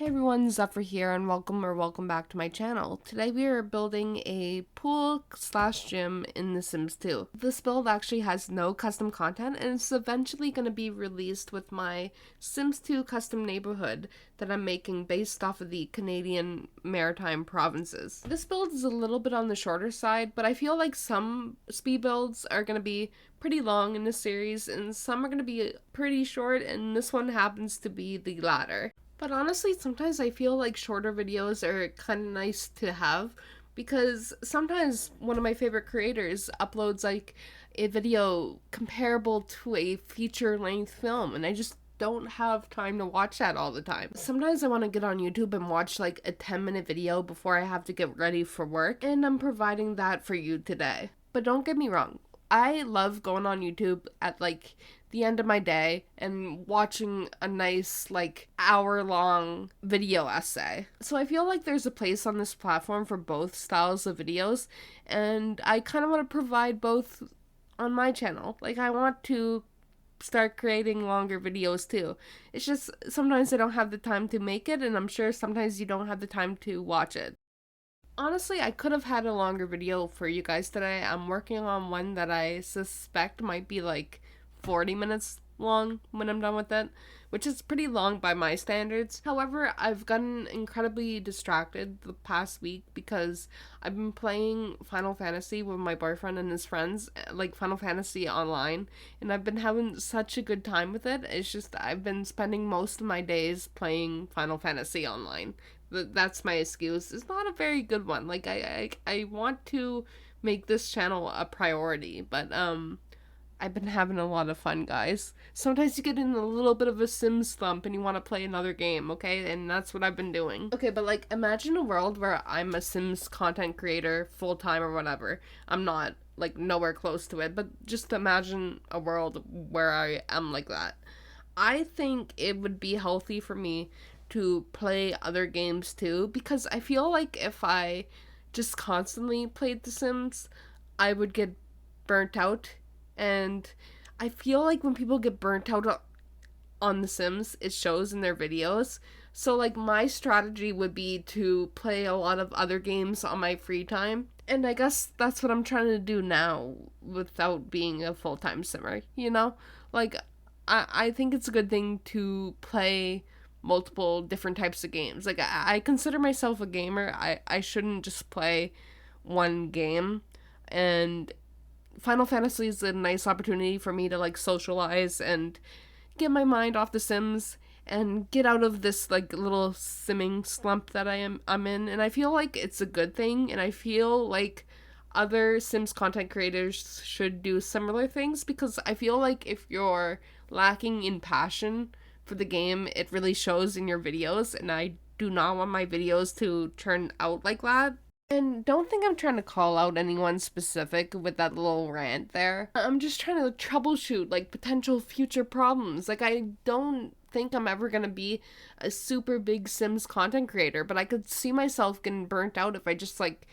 Hey everyone, Zephyr here and welcome back to my channel. Today we are building a pool slash gym in The Sims 2. This build actually has no custom content and it's eventually going to be released with my Sims 2 custom neighborhood that I'm making based off of the Canadian Maritime provinces. This build is a little bit on the shorter side, but I feel like some speed builds are going to be pretty long in this series and some are going to be pretty short, and this one happens to be the latter. But honestly, sometimes I feel like shorter videos are kind of nice to have because sometimes one of my favorite creators uploads like a video comparable to a feature-length film, and I just don't have time to watch that all the time. Sometimes I want to get on YouTube and watch like a 10-minute video before I have to get ready for work, and I'm providing that for you today. But don't get me wrong, I love going on YouTube at like the end of my day and watching a nice like hour-long video essay. So I feel like there's a place on this platform for both styles of videos, and I kind of want to provide both on my channel. Like, I want to start creating longer videos too. It's just sometimes I don't have the time to make it, and I'm sure sometimes you don't have the time to watch it. Honestly, I could have had a longer video for you guys today. I'm working on one that I suspect might be like 40 minutes long when I'm done with it, which is pretty long by my standards. However, I've gotten incredibly distracted the past week because I've been playing Final Fantasy with my boyfriend and his friends, like Final Fantasy Online, and I've been having such a good time with it. It's just I've been spending most of my days playing Final Fantasy Online. That's my excuse. It's not a very good one. Like, I want to make this channel a priority, but I've been having a lot of fun, guys. Sometimes you get in a little bit of a Sims slump and you want to play another game, okay? And that's what I've been doing. Okay, but like, imagine a world where I'm a Sims content creator full-time or whatever. I'm not, like, nowhere close to it, but just imagine a world where I am like that. I think it would be healthy for me to play other games too, because I feel like if I just constantly played The Sims, I would get burnt out. And I feel like when people get burnt out on The Sims, it shows in their videos. So like, my strategy would be to play a lot of other games on my free time. And I guess that's what I'm trying to do now without being a full-time simmer, you know? Like, I think it's a good thing to play multiple different types of games. Like, I consider myself a gamer. I shouldn't just play one game. And Final Fantasy is a nice opportunity for me to like socialize and get my mind off The Sims and get out of this like little simming slump that I'm in. And I feel like it's a good thing, and I feel like other Sims content creators should do similar things, because I feel like if you're lacking in passion for the game, it really shows in your videos, and I do not want my videos to turn out like that. And don't think I'm trying to call out anyone specific with that little rant there. I'm just trying to troubleshoot like potential future problems. Like, I don't think I'm ever gonna be a super big Sims content creator, but I could see myself getting burnt out if I just like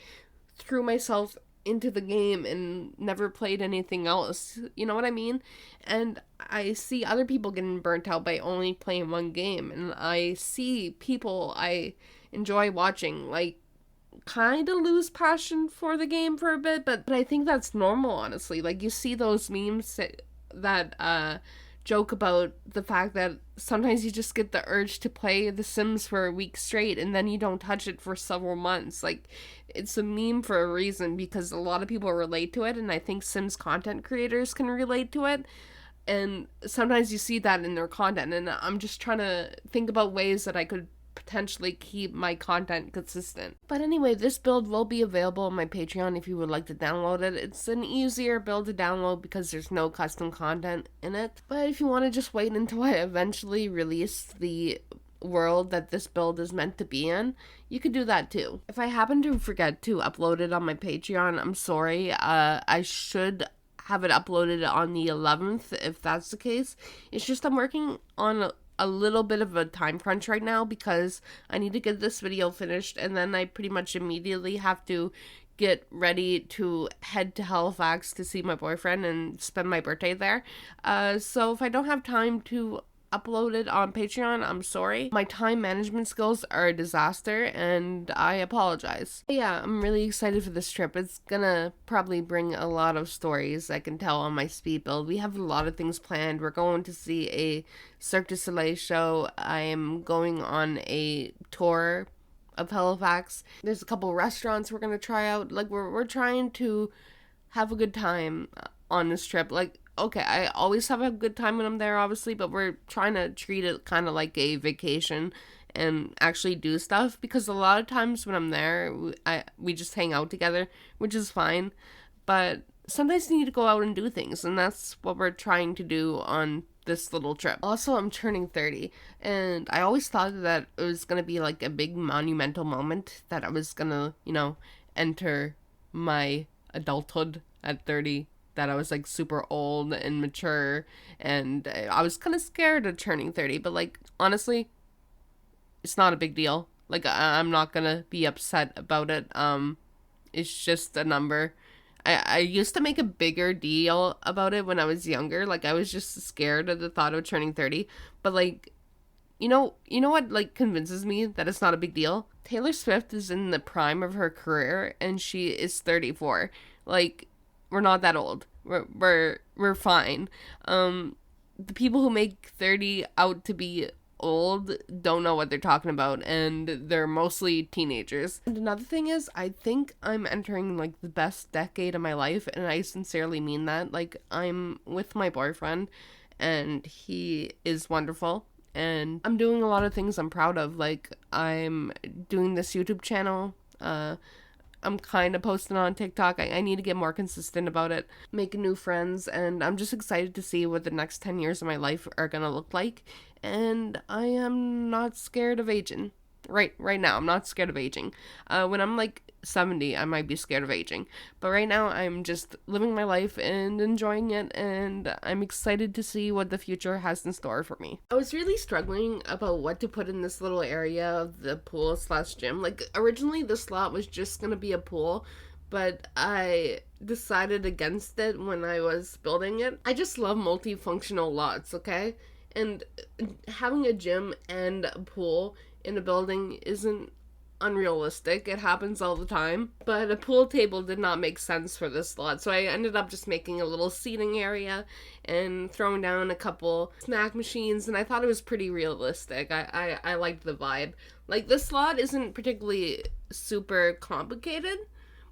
threw myself into the game and never played anything else. You know what I mean? And I see other people getting burnt out by only playing one game, and I see people I enjoy watching like kind of lose passion for the game for a bit, but I think that's normal, honestly. Like, you see those memes that joke about the fact that sometimes you just get the urge to play The Sims for a week straight and then you don't touch it for several months. Like, it's a meme for a reason, because a lot of people relate to it, and I think Sims content creators can relate to it. And sometimes you see that in their content, and I'm just trying to think about ways that I could potentially keep my content consistent. But anyway, this build will be available on my Patreon if you would like to download it. It's an easier build to download because there's no custom content in it. But if you want to just wait until I eventually release the world that this build is meant to be in, you could do that too. If I happen to forget to upload it on my Patreon, I'm sorry. I should have it uploaded on the 11th if that's the case. It's just I'm working on a little bit of a time crunch right now because I need to get this video finished, and then I pretty much immediately have to get ready to head to Halifax to see my boyfriend and spend my birthday there. So if I don't have time to upload it on Patreon, I'm sorry. My time management skills are a disaster, and I apologize. But yeah, I'm really excited for this trip. It's gonna probably bring a lot of stories I can tell on my speed build. We have a lot of things planned. We're going to see a Cirque du Soleil show. I am going on a tour of Halifax. There's a couple restaurants we're gonna try out. Like, we're trying to have a good time on this trip. Like, okay, I always have a good time when I'm there, obviously, but we're trying to treat it kind of like a vacation and actually do stuff, because a lot of times when I'm there, we just hang out together, which is fine, but sometimes you need to go out and do things, and that's what we're trying to do on this little trip. Also, I'm turning 30, and I always thought that it was gonna be like a big monumental moment, that I was gonna, enter my adulthood at 30, that I was like super old and mature, and I was kind of scared of turning 30, but like, honestly, it's not a big deal. Like, I'm not gonna be upset about it. It's just a number. I used to make a bigger deal about it when I was younger. Like, I was just scared of the thought of turning 30. But like, you know what like convinces me that it's not a big deal? Taylor Swift is in the prime of her career, and she is 34. Like, we're not that old. We're fine. The people who make 30 out to be old don't know what they're talking about, and they're mostly teenagers. And another thing is, I think I'm entering like the best decade of my life, and I sincerely mean that. Like, I'm with my boyfriend, and he is wonderful, and I'm doing a lot of things I'm proud of. Like, I'm doing this YouTube channel. I'm kind of posting on TikTok. I need to get more consistent about it, making new friends, and I'm just excited to see what the next 10 years of my life are gonna look like. And I am not scared of aging. Right now, I'm not scared of aging. When I'm like 70, I might be scared of aging. But right now, I'm just living my life and enjoying it, and I'm excited to see what the future has in store for me. I was really struggling about what to put in this little area of the pool / gym. Like, originally, this lot was just gonna be a pool, but I decided against it when I was building it. I just love multifunctional lots, okay? And having a gym and a pool in a building isn't unrealistic. It happens all the time. But a pool table did not make sense for this lot, so I ended up just making a little seating area and throwing down a couple snack machines, and I thought it was pretty realistic. I liked the vibe. Like, this lot isn't particularly super complicated,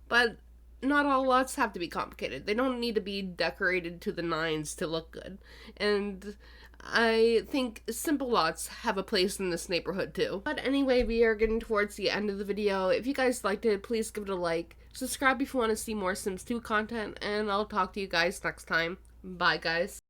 but not all lots have to be complicated. They don't need to be decorated to the nines to look good. And I think simple lots have a place in this neighborhood too. But anyway, we are getting towards the end of the video. If you guys liked it, please give it a like. Subscribe if you want to see more Sims 2 content, and I'll talk to you guys next time. Bye, guys.